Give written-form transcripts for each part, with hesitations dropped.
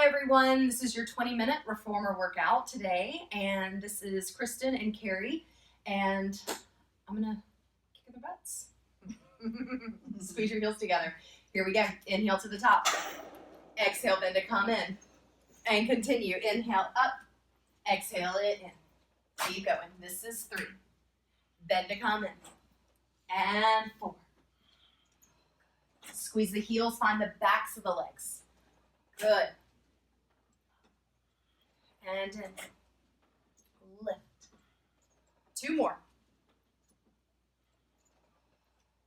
everyone, this is your 20-minute reformer workout today, and this is Kristen and Carrie, and I'm gonna kick their butts. Squeeze your heels together. Here we go. Inhale to the top. Exhale, bend to come in. And continue. Inhale up. Exhale it in. Keep going. This is 3. Bend to come in. And 4. Squeeze the heels, find the backs of the legs. Good. And in. Lift. 2 more.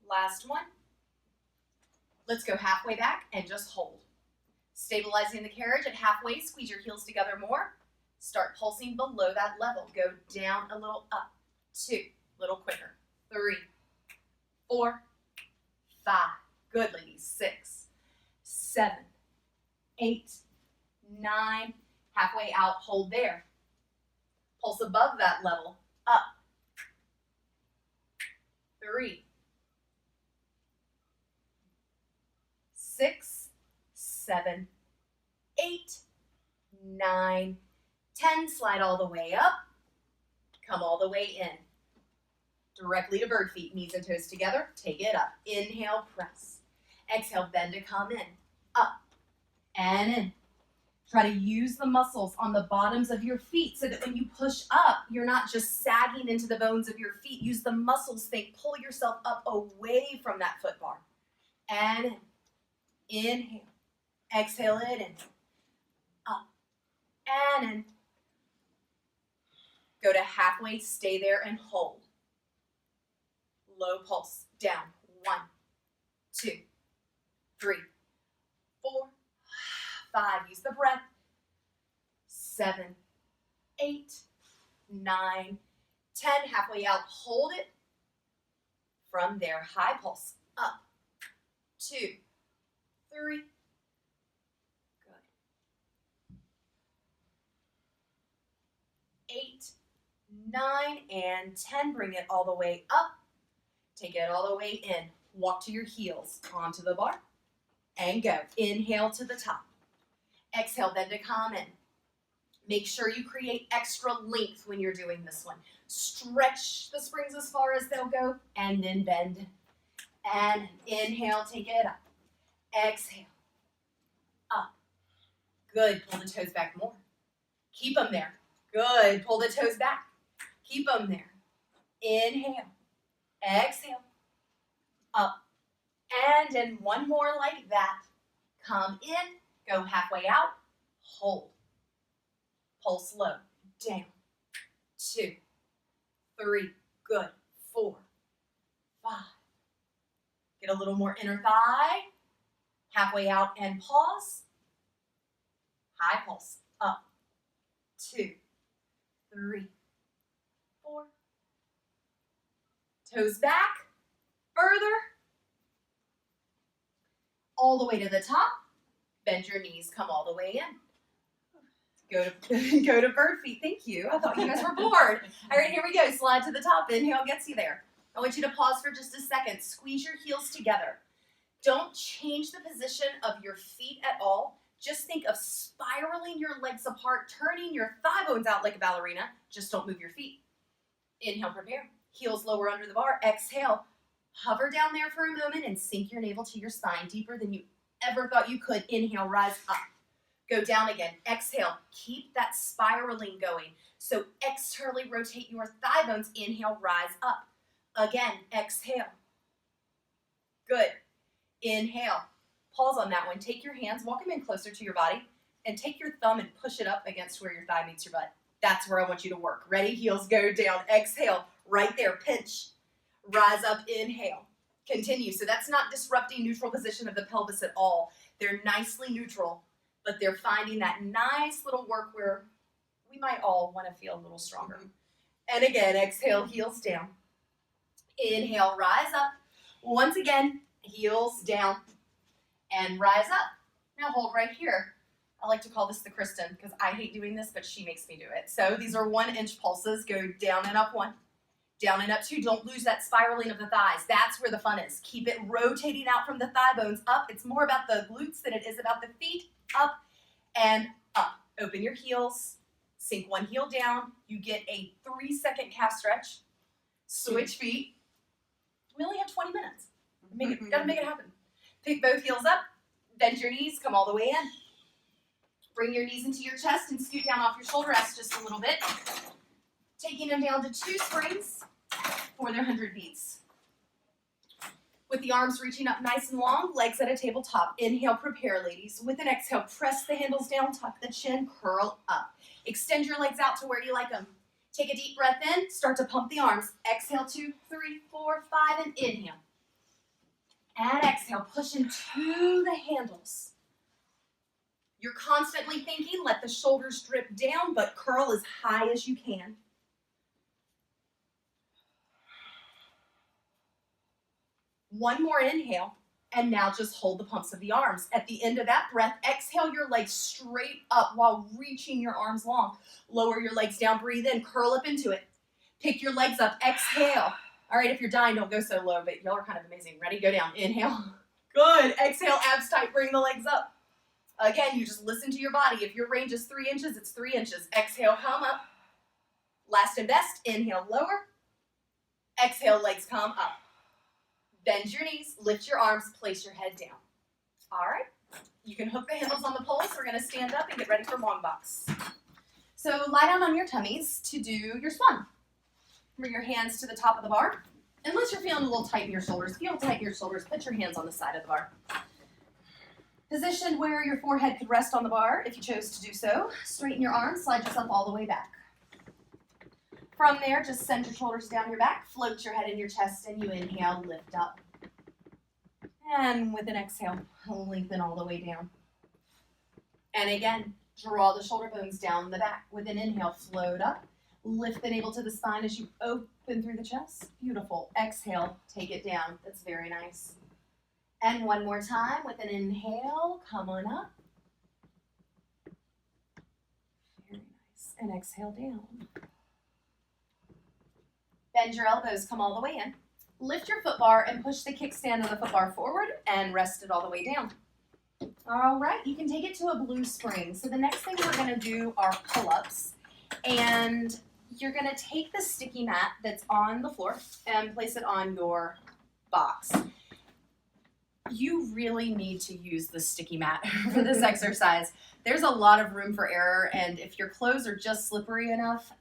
Last one. Let's go halfway back and just hold. Stabilizing the carriage at halfway, squeeze your heels together more. Start pulsing below that level. Go down a little, up. 2, little quicker. 3, 4, 5. Good, ladies. 6, 7, 8, 9. Halfway out, hold there. Pulse above that level, up. 3, 6, 7, 8, 9, 10. Slide all the way up. Come all the way in. Directly to bird feet, knees and toes together. Take it up. Inhale, press. Exhale, bend to come in. Up and in. Try to use the muscles on the bottoms of your feet so that when you push up, you're not just sagging into the bones of your feet. Use the muscles. Think, pull yourself up away from that foot bar. And in. Inhale. Exhale it in. Up and in. Go to halfway, stay there and hold. Low pulse. Down. 1, 2, 3, 4, 5. Use the breath. 7, 8, 9, 10. Halfway out. Hold it. From there, high pulse. Up. 2, 3. Good. 8, 9, and 10. Bring it all the way up. Take it all the way in. Walk to your heels. Onto the bar. And go. Inhale to the top. Exhale, bend to come in. Make sure you create extra length when you're doing this one. Stretch the springs as far as they'll go, and then bend. And inhale, take it up. Exhale. Up. Good. Pull the toes back more. Keep them there. Good. Pull the toes back. Keep them there. Inhale. Exhale. Up. And in. One more like that. Come in. Go halfway out. Hold. Pulse low. Down. 2, 3. Good. 4, 5. Get a little more inner thigh. Halfway out and pause. High pulse. Up. 2, 3, 4. Toes back. Further. All the way to the top. Bend your knees. Come all the way in. Go to bird feet. Thank you. I thought you guys were bored. All right, here we go. Slide to the top. Inhale gets you there. I want you to pause for just a second. Squeeze your heels together. Don't change the position of your feet at all. Just think of spiraling your legs apart, turning your thigh bones out like a ballerina. Just don't move your feet. Inhale, prepare. Heels lower under the bar. Exhale. Hover down there for a moment and sink your navel to your spine deeper than you ever thought you could. Inhale, rise up. Go down again. Exhale. Keep that spiraling going. So externally rotate your thigh bones. Inhale, rise up. Again, exhale. Good. Inhale. Pause on that one. Take your hands, walk them in closer to your body, and take your thumb and push it up against where your thigh meets your butt. That's where I want you to work. Ready? Heels go down. Exhale. Right there. Pinch. Rise up. Inhale. Continue. So that's not disrupting neutral position of the pelvis at all. They're nicely neutral, but they're finding that nice little work where we might all want to feel a little stronger. And again, exhale, heels down. Inhale, rise up. Once again, heels down and rise up. Now hold right here. I like to call this the Kristen because I hate doing this, but she makes me do it. So these are 1-inch pulses. Go down and up 1, down and up 2. Don't lose that spiraling of the thighs. That's where the fun is. Keep it rotating out from the thigh bones up. It's more about the glutes than it is about the feet. Up and up. Open your heels, sink one heel down. You get a 3-second calf stretch. Switch feet. We only have 20 minutes. Gotta make it happen. Pick both heels up, bend your knees, come all the way in. Bring your knees into your chest and scoot down off your shoulder rests just a little bit. Taking them down to 2 springs for their 100 beats. With the arms reaching up nice and long, legs at a tabletop. Inhale, prepare, ladies. With an exhale, press the handles down, tuck the chin, curl up. Extend your legs out to where you like them. Take a deep breath in, start to pump the arms. Exhale, 2, 3, 4, 5, and inhale. And exhale, push into the handles. You're constantly thinking, let the shoulders drip down, but curl as high as you can. One more inhale, and now just hold the pumps of the arms. At the end of that breath, exhale your legs straight up while reaching your arms long. Lower your legs down, breathe in, curl up into it. Pick your legs up, exhale. All right, if you're dying, don't go so low, but y'all are kind of amazing. Ready? Go down. Inhale. Good. Exhale, abs tight, bring the legs up. Again, you just listen to your body. If your range is 3 inches, it's 3 inches. Exhale, come up. Last and best, inhale, lower. Exhale, legs come up. Bend your knees, lift your arms, place your head down. All right. You can hook the handles on the poles. We're going to stand up and get ready for long box. So lie down on your tummies to do your swan. Bring your hands to the top of the bar. Unless you're feeling a little tight in your shoulders, feel tight in your shoulders, put your hands on the side of the bar. Position where your forehead could rest on the bar if you chose to do so. Straighten your arms, slide yourself all the way back. From there, just send your shoulders down your back, float your head in your chest, and you inhale, lift up. And with an exhale, lengthen all the way down. And again, draw the shoulder bones down the back. With an inhale, float up. Lift the navel to the spine as you open through the chest. Beautiful. Exhale, take it down. That's very nice. And one more time with an inhale, come on up. Very nice. And exhale down. Bend your elbows, come all the way in. Lift your foot bar and push the kickstand of the foot bar forward and rest it all the way down. All right, you can take it to a blue spring. So the next thing we're gonna do are pull-ups. And you're gonna take the sticky mat that's on the floor and place it on your box. You really need to use the sticky mat for this exercise. There's a lot of room for error, and if your clothes are just slippery enough,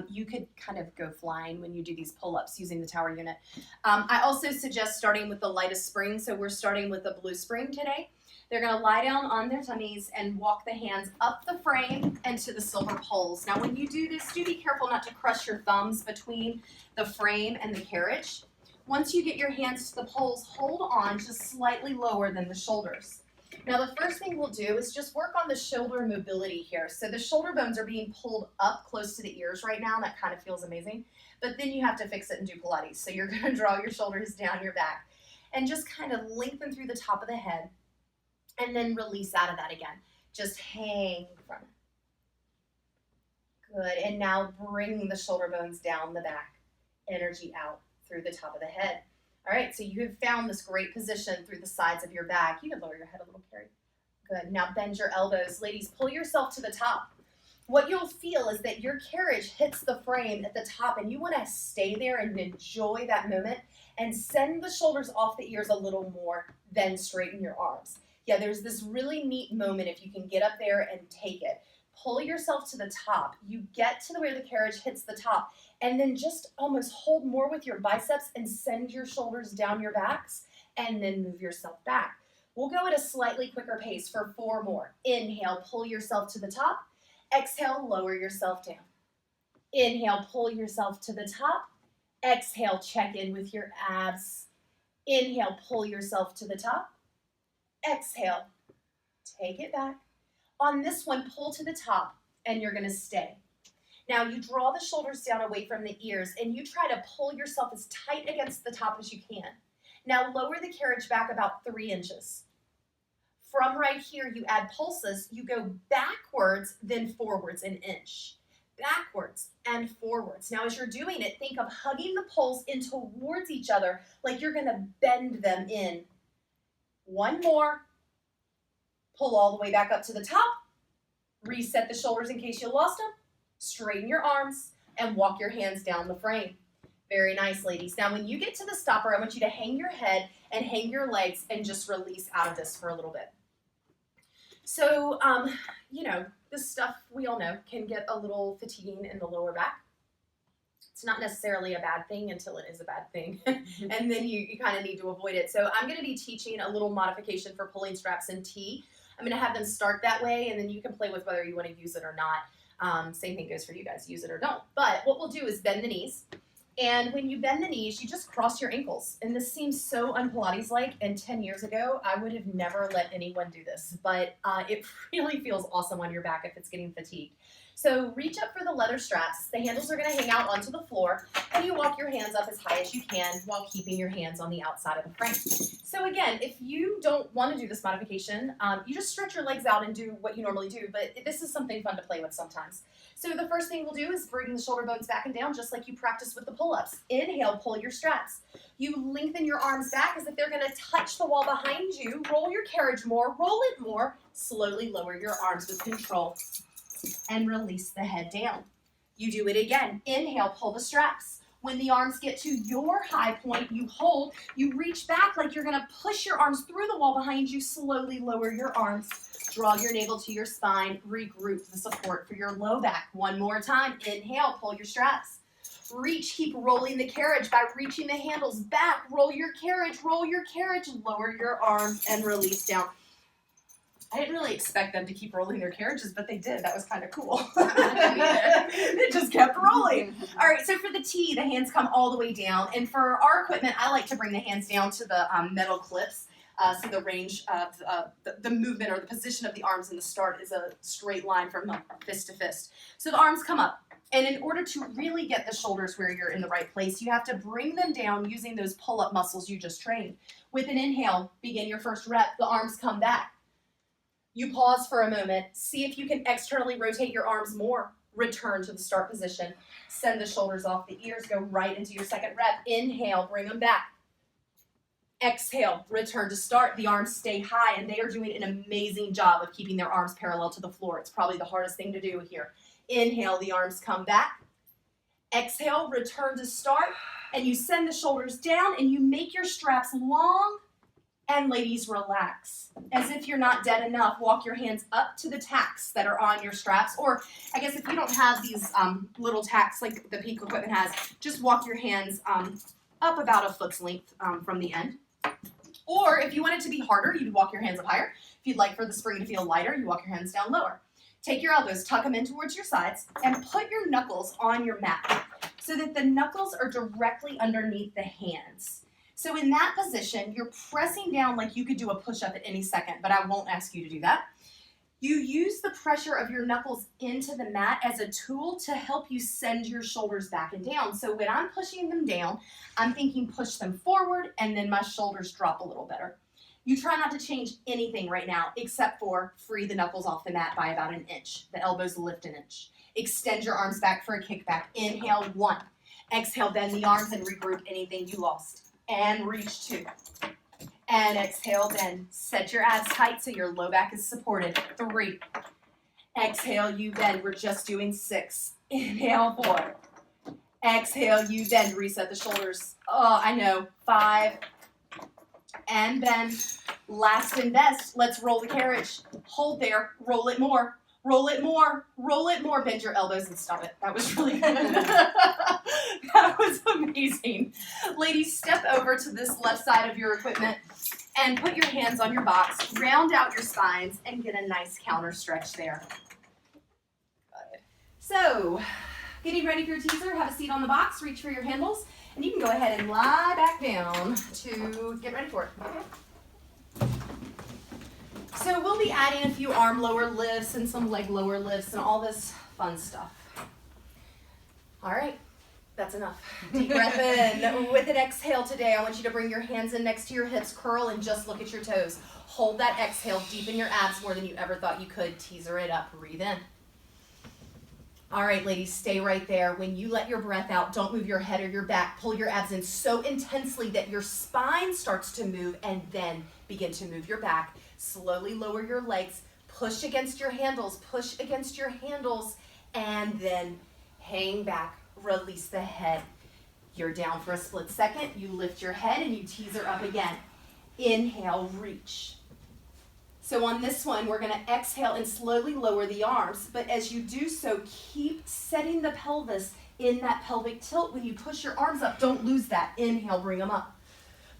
you could kind of go flying when you do these pull-ups using the tower unit. I also suggest starting with the lightest spring, so we're starting with the blue spring today. They're going to lie down on their tummies and walk the hands up the frame and to the silver poles. Now, when you do this, do be careful not to crush your thumbs between the frame and the carriage. Once you get your hands to the poles, hold on just slightly lower than the shoulders. Now, the first thing we'll do is just work on the shoulder mobility here. So the shoulder bones are being pulled up close to the ears right now, and that kind of feels amazing. But then you have to fix it and do Pilates. So you're going to draw your shoulders down your back and just kind of lengthen through the top of the head and then release out of that again. Just hang from it. Good. And now bring the shoulder bones down the back, energy out through the top of the head. All right, so you have found this great position through the sides of your back. You can lower your head a little, Carrie. Good. Now bend your elbows. Ladies, pull yourself to the top. What you'll feel is that your carriage hits the frame at the top, and you want to stay there and enjoy that moment and send the shoulders off the ears a little more, then straighten your arms. Yeah, there's this really neat moment if you can get up there and take it. Pull yourself to the top. You get to where the carriage hits the top, and then just almost hold more with your biceps and send your shoulders down your backs, and then move yourself back. We'll go at a slightly quicker pace for 4 more. Inhale, pull yourself to the top. Exhale, lower yourself down. Inhale, pull yourself to the top. Exhale, check in with your abs. Inhale, pull yourself to the top. Exhale, take it back. On this one, pull to the top, and you're going to stay. Now, you draw the shoulders down away from the ears, and you try to pull yourself as tight against the top as you can. Now, lower the carriage back about 3 inches. From right here, you add pulses. You go backwards, then forwards an inch. Backwards and forwards. Now, as you're doing it, think of hugging the poles in towards each other like you're going to bend them in. One more. Pull all the way back up to the top. Reset the shoulders in case you lost them. Straighten your arms and walk your hands down the frame. Very nice, ladies. Now, when you get to the stopper, I want you to hang your head and hang your legs and just release out of this for a little bit. So, you know, this stuff we all know can get a little fatiguing in the lower back. It's not necessarily a bad thing until it is a bad thing. And then you kind of need to avoid it. So I'm going to be teaching a little modification for pulling straps and T. I'm going to have them start that way, and then you can play with whether you want to use it or not. Same thing goes for you guys, use it or don't. But what we'll do is bend the knees. And when you bend the knees, you just cross your ankles. And this seems so un-Pilates-like, and 10 years ago, I would have never let anyone do this. But it really feels awesome on your back if it's getting fatigued. So reach up for the leather straps. The handles are going to hang out onto the floor, and you walk your hands up as high as you can while keeping your hands on the outside of the frame. So again, if you don't want to do this modification, you just stretch your legs out and do what you normally do, but this is something fun to play with sometimes. So the first thing we'll do is bring the shoulder bones back and down just like you practice with the pull-ups. Inhale, pull your straps. You lengthen your arms back as if they're going to touch the wall behind you. Roll your carriage more, roll it more. Slowly lower your arms with control and release the head down. You do it again. Inhale, pull the straps. When the arms get to your high point, you hold, you reach back like you're going to push your arms through the wall behind you. Slowly lower your arms. Draw your navel to your spine. Regroup the support for your low back. One more time. Inhale, pull your straps. Reach, keep rolling the carriage by reaching the handles back. Roll your carriage, lower your arms and release down. I didn't really expect them to keep rolling their carriages, but they did. That was kind of cool. It just kept rolling. All right, so for the T, the hands come all the way down. And for our equipment, I like to bring the hands down to the metal clips. So the range of the movement or the position of the arms in the start is a straight line from fist to fist. So the arms come up. And in order to really get the shoulders where you're in the right place, you have to bring them down using those pull-up muscles you just trained. With an inhale, begin your first rep. The arms come back. You pause for a moment. See if you can externally rotate your arms more. Return to the start position. Send the shoulders off the ears. Go right into your second rep. Inhale, bring them back. Exhale, return to start. The arms stay high, and they are doing an amazing job of keeping their arms parallel to the floor. It's probably the hardest thing to do here. Inhale, the arms come back. Exhale, return to start, and you send the shoulders down, and you make your straps long. And ladies, relax. As if you're not dead enough, walk your hands up to the tacks that are on your straps. Or I guess if you don't have these little tacks like the Peak equipment has, just walk your hands up about a foot's length from the end. Or if you want it to be harder, you'd walk your hands up higher. If you'd like for the spring to feel lighter, you walk your hands down lower. Take your elbows, tuck them in towards your sides, and put your knuckles on your mat so that the knuckles are directly underneath the hands. So in that position, you're pressing down like you could do a push-up at any second, but I won't ask you to do that. You use the pressure of your knuckles into the mat as a tool to help you send your shoulders back and down. So when I'm pushing them down, I'm thinking push them forward, and then my shoulders drop a little better. You try not to change anything right now except for free the knuckles off the mat by about an inch. The elbows lift an inch. Extend your arms back for a kickback. Inhale, 1. Exhale, bend the arms and regroup anything you lost. And reach 2. And exhale, bend. Set your abs tight so your low back is supported. 3. Exhale, you bend. We're just doing 6. Inhale, 4. Exhale, you bend. Reset the shoulders. Oh, I know. 5. And bend. Last and best. Let's roll the carriage. Hold there. Roll it more. Roll it more. Roll it more. Bend your elbows and stop it. That was really good. That was amazing. Ladies, step over to this left side of your equipment and put your hands on your box. Round out your spines and get a nice counter stretch there. Good. So, getting ready for your teaser. Have a seat on the box. Reach for your handles. And you can go ahead and lie back down to get ready for it. Okay. So we'll be adding a few arm lower lifts and some leg lower lifts and all this fun stuff. All right, that's enough. Deep breath in. With an exhale today, I want you to bring your hands in next to your hips, curl, and just look at your toes. Hold that exhale, deepen your abs more than you ever thought you could. Teaser it up, breathe in. All right, ladies, stay right there. When you let your breath out, don't move your head or your back. Pull your abs in so intensely that your spine starts to move, and then begin to move your back. Slowly lower your legs. push against your handles, and then hang back, release the head. You're down for a split second, you lift your head and you teaser up again. Inhale, reach. So on this one, we're gonna exhale and slowly lower the arms, but as you do so, keep setting the pelvis in that pelvic tilt. When you push your arms up, don't lose that. Inhale, bring them up.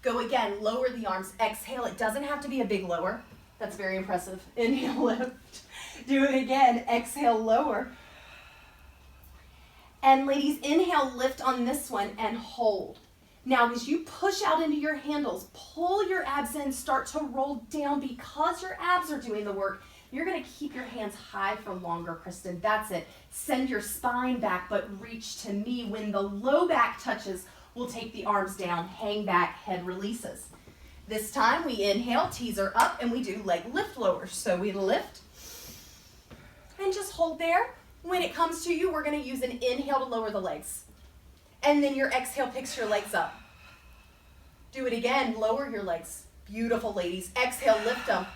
Go again, lower the arms, exhale. It doesn't have to be a big lower. That's very impressive. Inhale, lift. Do it again, exhale, lower. And ladies, inhale, lift on this one and hold. Now, as you push out into your handles, pull your abs in, start to roll down. Because your abs are doing the work, you're gonna keep your hands high for longer, Kristen. That's it. Send your spine back, but reach to knee. When the low back touches, we'll take the arms down, hang back, head releases. This time we inhale, teaser up, and we do leg lift lowers. So we lift and just hold there. When it comes to you, we're gonna use an inhale to lower the legs. And then your exhale picks your legs up. Do it again, lower your legs. Beautiful, ladies. Exhale, lift them.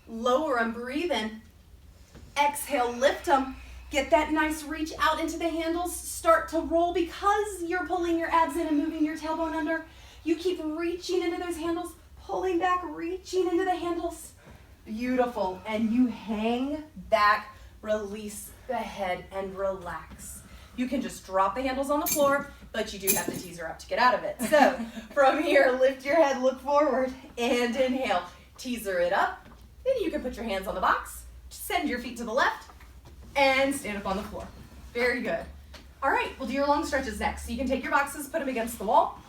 Lower them, breathe in. Exhale, lift them. Get that nice reach out into the handles. Start to roll. Because you're pulling your abs in and moving your tailbone under, you keep reaching into those handles, pulling back, reaching into the handles. Beautiful. And you hang back, release the head, and relax. You can just drop the handles on the floor, but you do have to teaser up to get out of it. So from here, lift your head, look forward, and inhale. Teaser it up. Then you can put your hands on the box, send your feet to the left, and stand up on the floor. Very good. All right, we'll do your long stretches next. So you can take your boxes, put them against the wall.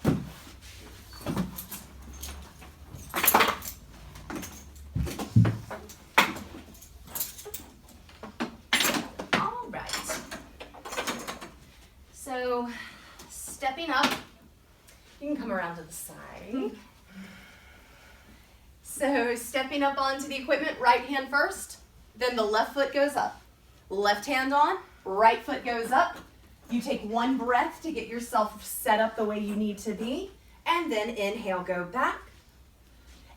All right. So stepping up, you can come around to the side. So stepping up onto the equipment, right hand first, then the left foot goes up. Left hand on, right foot goes up. You take one breath to get yourself set up the way you need to be, and then inhale, go back.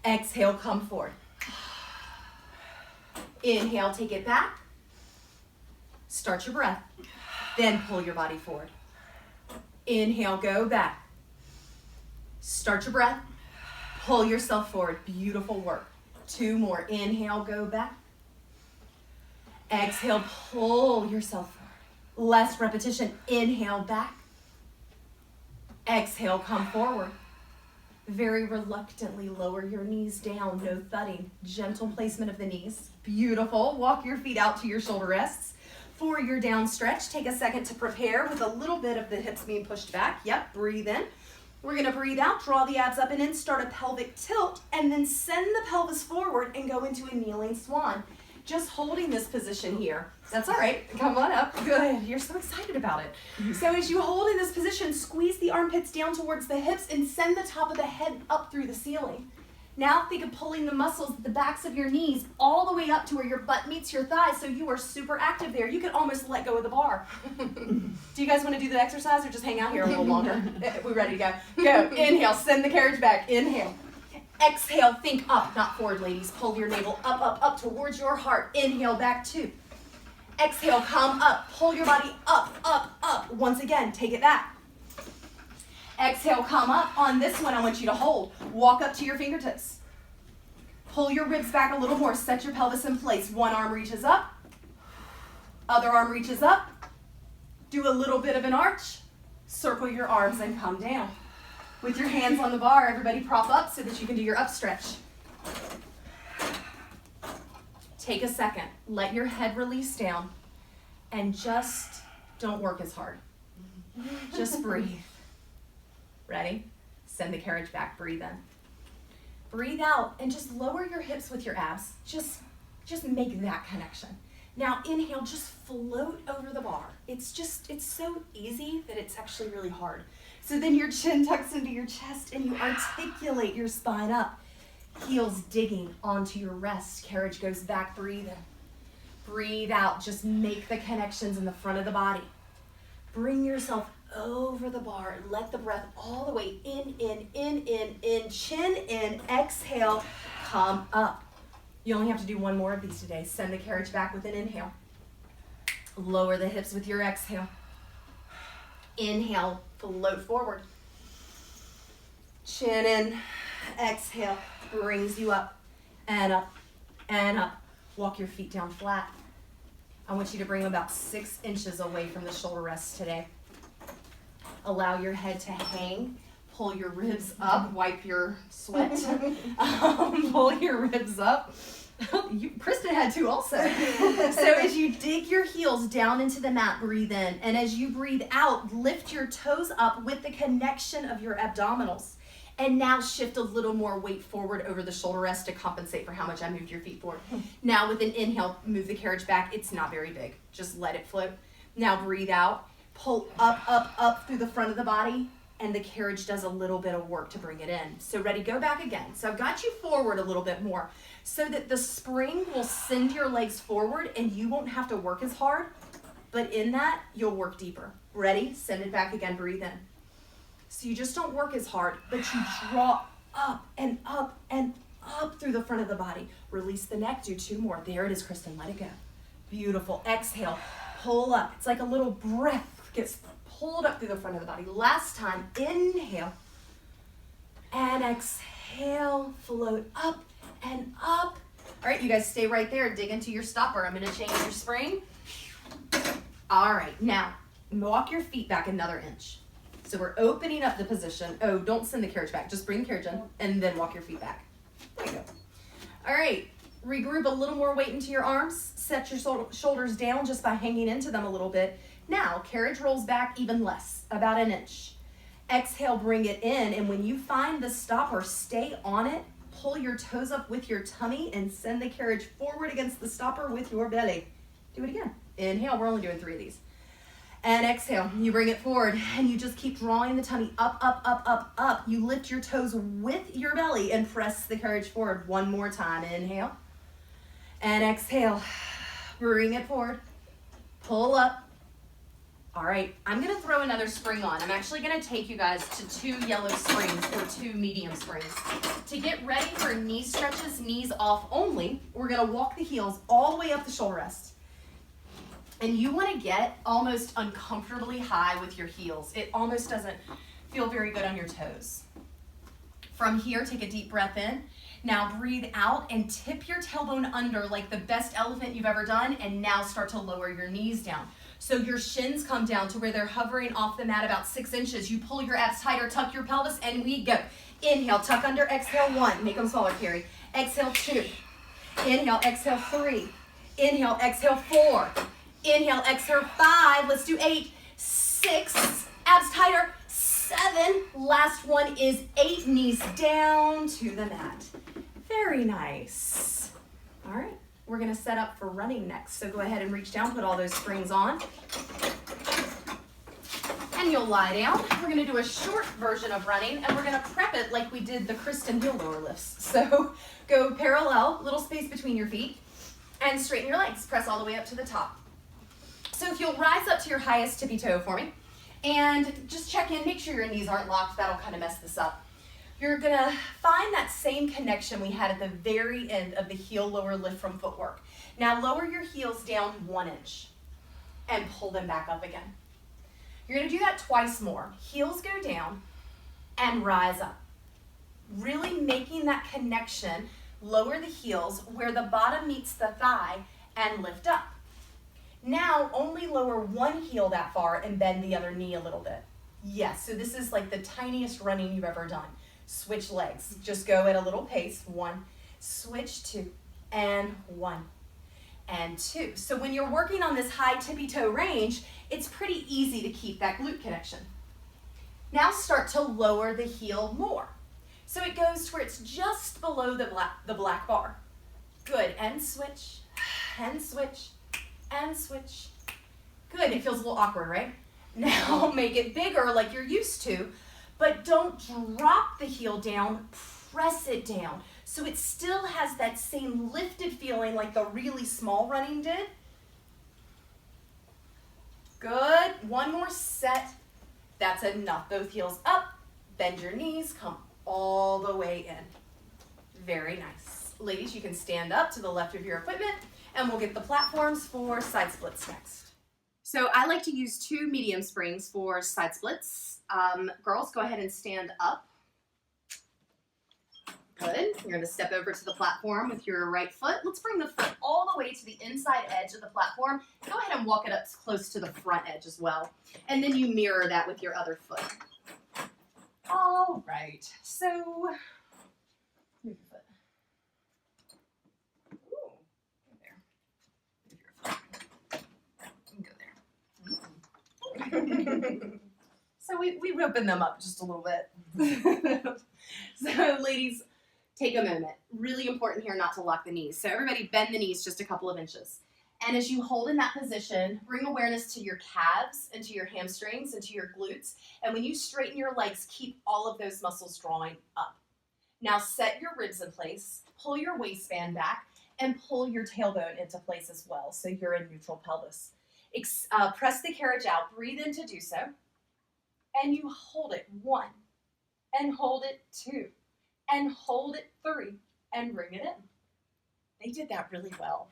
Exhale, come forward. Inhale, take it back. Start your breath, then pull your body forward. Inhale, go back. Start your breath. Pull yourself forward. Beautiful work. 2 more. Inhale, go back. Exhale, pull yourself forward. Last repetition. Inhale, back. Exhale, come forward. Very reluctantly lower your knees down. No thudding. Gentle placement of the knees. Beautiful. Walk your feet out to your shoulder rests. For your down stretch, take a second to prepare with a little bit of the hips being pushed back. Yep, breathe in. We're gonna breathe out, draw the abs up and in, start a pelvic tilt, and then send the pelvis forward and go into a kneeling swan. Just holding this position here. That's all right, come on up. Good, you're so excited about it. So as you hold in this position, squeeze the armpits down towards the hips and send the top of the head up through the ceiling. Now think of pulling the muscles at the backs of your knees all the way up to where your butt meets your thighs, so you are super active there. You can almost let go of the bar. Do you guys want to do the exercise or just hang out here a little longer? We're ready to go. Go. Inhale, send the carriage back. Inhale. Exhale, think up, not forward, ladies. Pull your navel up, up, up towards your heart. Inhale, back 2. Exhale, come up. Pull your body up, up, up. Once again, take it back. Exhale, come up. On this one, I want you to hold. Walk up to your fingertips. Pull your ribs back a little more. Set your pelvis in place. One arm reaches up. Other arm reaches up. Do a little bit of an arch. Circle your arms and come down. With your hands on the bar, everybody prop up so that you can do your up stretch. Take a second. Let your head release down. And just don't work as hard. Just breathe. Ready? Send the carriage back, breathe in. Breathe out and just lower your hips with your abs. Just make that connection. Now inhale, just float over the bar. It's so easy that it's actually really hard. So then your chin tucks into your chest and you articulate your spine up. Heels digging onto your rest. Carriage goes back, breathe in. Breathe out, just make the connections in the front of the body. Bring yourself over the bar. Let the breath all the way in, chin in, exhale, come up. You only have to do one more of these today. Send the carriage back with an inhale. Lower the hips with your exhale. Inhale, float forward. Chin in, exhale, brings you up and up and up. Walk your feet down flat. I want you to bring them about 6 inches away from the shoulder rest today. Allow your head to hang. Pull your ribs up. Wipe your sweat. Pull your ribs up. Kristen had to also. So as you dig your heels down into the mat, breathe in. And as you breathe out, lift your toes up with the connection of your abdominals. And now shift a little more weight forward over the shoulder rest to compensate for how much I moved your feet forward. Now with an inhale, move the carriage back. It's not very big. Just let it float. Now breathe out. Pull up, up, up through the front of the body. And the carriage does a little bit of work to bring it in. So ready, go back again. So I've got you forward a little bit more so that the spring will send your legs forward and you won't have to work as hard. But in that, you'll work deeper. Ready? Send it back again. Breathe in. So you just don't work as hard, but you draw up and up and up through the front of the body. Release the neck. Do 2 more. There it is, Kristen. Let it go. Beautiful. Exhale. Pull up. It's like a little breath gets pulled up through the front of the body. Last time. Inhale. And exhale. Float up and up. All right, you guys stay right there. Dig into your stopper. I'm going to change your spring. All right. Now, walk your feet back another inch. So we're opening up the position. Oh, don't send the carriage back. Just bring the carriage in and then walk your feet back. There you go. All right. Regroup a little more weight into your arms. Set your shoulders down just by hanging into them a little bit. Now, carriage rolls back even less, about an inch. Exhale, bring it in. And when you find the stopper, stay on it. Pull your toes up with your tummy and send the carriage forward against the stopper with your belly. Do it again. Inhale. We're only doing 3 of these. And exhale, you bring it forward and you just keep drawing the tummy up, up, up, up, up. You lift your toes with your belly and press the carriage forward. 1 more time. Inhale and exhale. Bring it forward. Pull up. All right, I'm gonna throw another spring on. I'm actually gonna take you guys to 2 yellow springs or 2 medium springs. To get ready for knee stretches, knees off only, we're gonna walk the heels all the way up the shoulder rest. And you want to get almost uncomfortably high with your heels. It almost doesn't feel very good on your toes. From here, take a deep breath in. Now breathe out and tip your tailbone under like the best elephant you've ever done. And now start to lower your knees down. So your shins come down to where they're hovering off the mat about 6 inches. You pull your abs tighter, tuck your pelvis, and we go. Inhale, tuck under, exhale 1. Make them smaller, Carrie. Exhale 2. Inhale, exhale 3. Inhale, exhale 4. Inhale, exhale 5. Let's do 8, 6. Abs tighter. 7. Last one is 8. Knees down to the mat. Very nice. All right. We're going to set up for running next. So go ahead and reach down, put all those springs on. And you'll lie down. We're going to do a short version of running, and we're going to prep it like we did the Kristen heel lower lifts. So go parallel, little space between your feet, and straighten your legs. Press all the way up to the top. So if you'll rise up to your highest tippy toe for me, and just check in, make sure your knees aren't locked. That'll kind of mess this up. You're going to find that same connection we had at the very end of the heel lower lift from Footwork. Now lower your heels down 1 inch and pull them back up again. You're going to do that twice more. Heels go down and rise up. Really making that connection, lower the heels where the bottom meets the thigh and lift up. Now only lower one heel that far and bend the other knee a little bit. Yes, so this is like the tiniest running you've ever done. Switch legs. Just go at a little pace. 1, switch 2, and 1, and 2. So when you're working on this high tippy toe range, it's pretty easy to keep that glute connection. Now start to lower the heel more. So it goes to where it's just below the black bar. Good, and switch, and switch, and switch. Good, it feels a little awkward, right? Now make it bigger like you're used to, but don't drop the heel down, press it down. So it still has that same lifted feeling like the really small running did. Good, 1 more set. That's enough. Both heels up, bend your knees, come all the way in. Very nice. Ladies, you can stand up to the left of your equipment, and we'll get the platforms for side splits next. So I like to use 2 medium springs for side splits. Girls, go ahead and stand up. Good. You're going to step over to the platform with your right foot. Let's bring the foot all the way to the inside edge of the platform. Go ahead and walk it up close to the front edge as well. And then you mirror that with your other foot. All right. So, move your foot. Ooh, go there. Move your foot. Go there. So we open them up just a little bit. So, ladies, take a moment. Really important here not to lock the knees. So everybody bend the knees just a couple of inches. And as you hold in that position, bring awareness to your calves and to your hamstrings and to your glutes. And when you straighten your legs, keep all of those muscles drawing up. Now set your ribs in place, pull your waistband back, and pull your tailbone into place as well. So you're in neutral pelvis. Press the carriage out, breathe in to do so. And you hold it 1, and hold it 2, and hold it 3, and bring it in. They did that really well.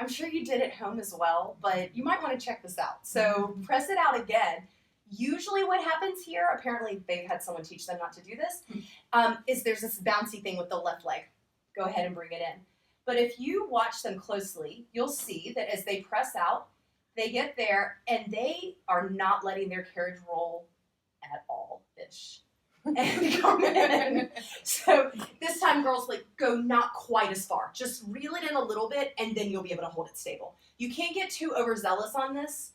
I'm sure you did at home as well, but you might want to check this out. So press it out again. Usually what happens here, apparently they've had someone teach them not to do this, is there's this bouncy thing with the left leg. Go ahead and bring it in. But if you watch them closely, you'll see that as they press out, they get there and they are not letting their carriage roll at all-ish. And come in. So this time, girls, like, go not quite as far. Just reel it in a little bit, and then you'll be able to hold it stable. You can't get too overzealous on this.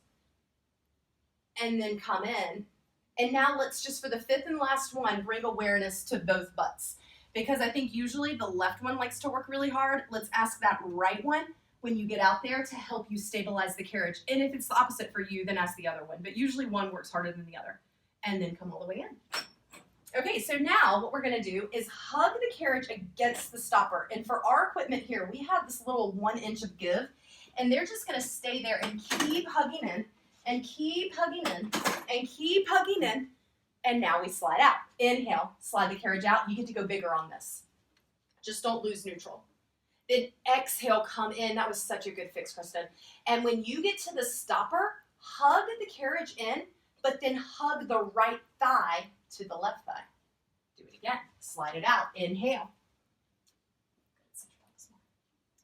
And then come in. And now let's just, for the 5th and last one, bring awareness to both butts. Because I think usually the left one likes to work really hard. Let's ask that right one when you get out there to help you stabilize the carriage. And if it's the opposite for you, then ask the other one. But usually one works harder than the other. And then come all the way in. Okay, so now what we're going to do is hug the carriage against the stopper. And for our equipment here, we have this little 1 inch of give. And they're just going to stay there and keep hugging in, and keep hugging in, and keep hugging in. And now we slide out. Inhale, slide the carriage out. You get to go bigger on this. Just don't lose neutral. Then exhale, come in. That was such a good fix, Kristen. And when you get to the stopper, hug the carriage in, but then hug the right thigh to the left thigh. Do it again. Slide it out. Inhale.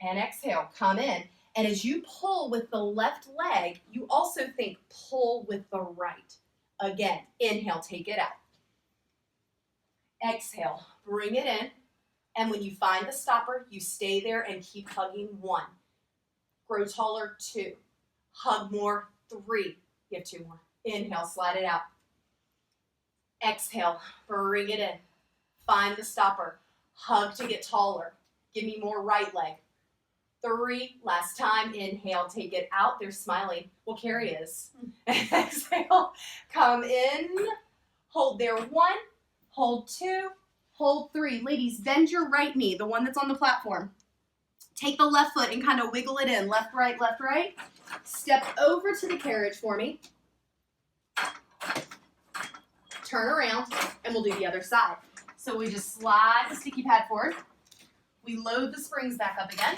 And exhale. Come in. And as you pull with the left leg, you also think pull with the right. Again. Inhale. Take it out. Exhale. Bring it in. And when you find the stopper, you stay there and keep hugging. 1. Grow taller. 2. Hug more. 3. You have 2 more. Inhale. Slide it out. Exhale, bring it in. Find the stopper. Hug to get taller. Give me more right leg. 3, last time. Inhale, take it out. They're smiling. Well, Carrie is. Exhale, come in. Hold there. 1, hold 2, hold 3. Ladies, bend your right knee, the one that's on the platform. Take the left foot and kind of wiggle it in. Left, right, left, right. Step over to the carriage for me. Turn around, and we'll do the other side. So we just slide the sticky pad forward. We load the springs back up again.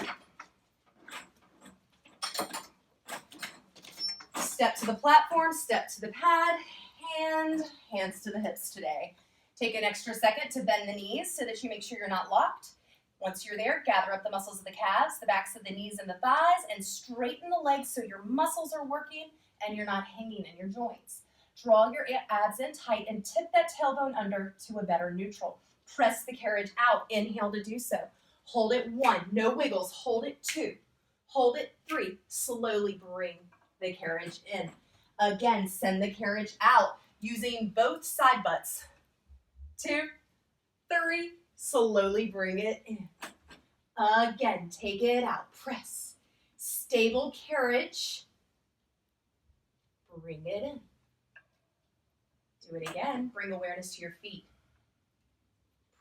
Step to the platform, step to the pad, and hands to the hips today. Take an extra second to bend the knees so that you make sure you're not locked. Once you're there, gather up the muscles of the calves, the backs of the knees and the thighs, and straighten the legs so your muscles are working and you're not hanging in your joints. Draw your abs in tight and tip that tailbone under to a better neutral. Press the carriage out. Inhale to do so. Hold it 1. No wiggles. Hold it 2. Hold it 3. Slowly bring the carriage in. Again, send the carriage out using both side butts. 2, 3. Slowly bring it in. Again, take it out. Press. Stable carriage. Bring it in. Do it again. Bring awareness to your feet.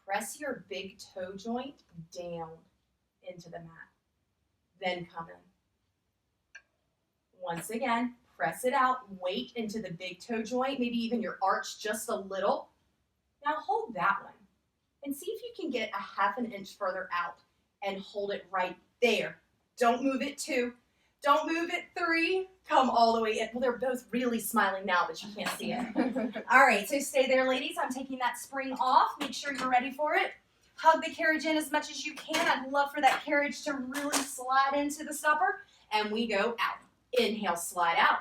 Press your big toe joint down into the mat. Then come in. Once again, press it out. Weight into the big toe joint, maybe even your arch just a little. Now hold that one and see if you can get a 1/2 inch further out and hold it right there. Don't move it 2. Don't move it 3. Come all the way in. Well, they're both really smiling now, but you can't see it. All right, so stay there, ladies. I'm taking that spring off. Make sure you're ready for it. Hug the carriage in as much as you can. I'd love for that carriage to really slide into the stopper. And we go out. Inhale, slide out.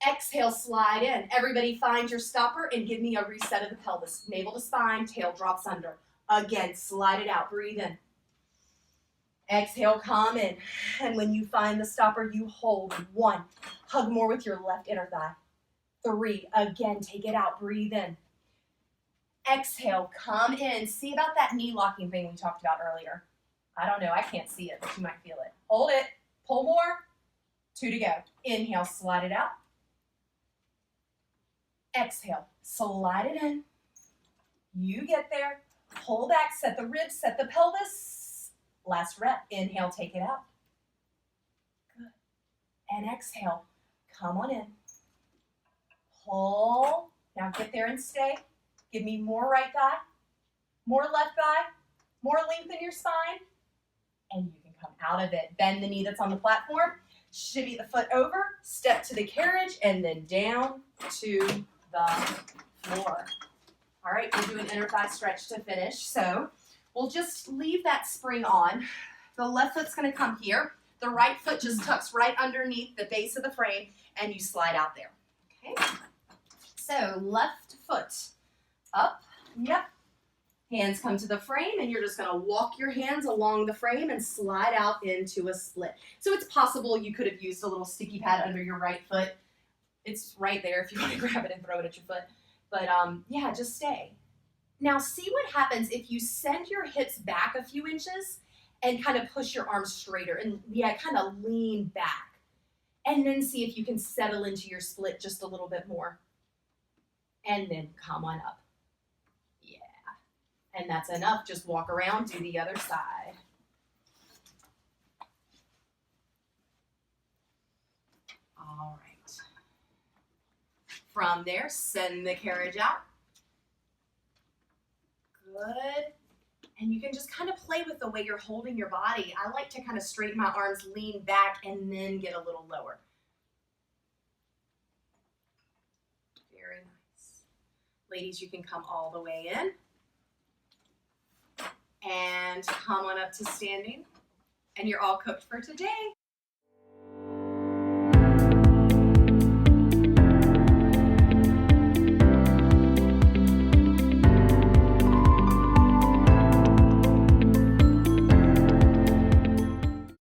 Exhale, slide in. Everybody find your stopper and give me a reset of the pelvis. Navel to spine, tail drops under. Again, slide it out. Breathe in. Exhale, come in. And when you find the stopper, you hold. 1. Hug more with your left inner thigh. 3. Again, take it out. Breathe in. Exhale, come in. See about that knee locking thing we talked about earlier. I don't know. I can't see it, but you might feel it. Hold it. Pull more. 2 to go. Inhale, slide it out. Exhale, slide it in. You get there. Pull back, set the ribs, set the pelvis. Last rep. Inhale, take it out. Good. And exhale, come on in. Pull. Now get there and stay. Give me more right thigh, more left thigh, more length in your spine, and you can come out of it. Bend the knee that's on the platform, shimmy the foot over, step to the carriage, and then down to the floor. All right, we'll do an inner thigh stretch to finish. So we'll just leave that spring on. The left foot's gonna come here. The right foot just tucks right underneath the base of the frame, and you slide out there, okay? So left foot up, yep. Hands come to the frame, and you're just gonna walk your hands along the frame and slide out into a split. So it's possible you could have used a little sticky pad under your right foot. It's right there if you wanna grab it and throw it at your foot. But yeah, just stay. Now see what happens if you send your hips back a few inches and kind of push your arms straighter and yeah, kind of lean back. And then see if you can settle into your split just a little bit more. And then come on up. Yeah. And that's enough. Just walk around, do the other side. All right. From there, send the carriage out. Good. And you can just kind of play with the way you're holding your body. I like to kind of straighten my arms, lean back, and then get a little lower. Very nice. Ladies, you can come all the way in. And come on up to standing. And you're all cooked for today.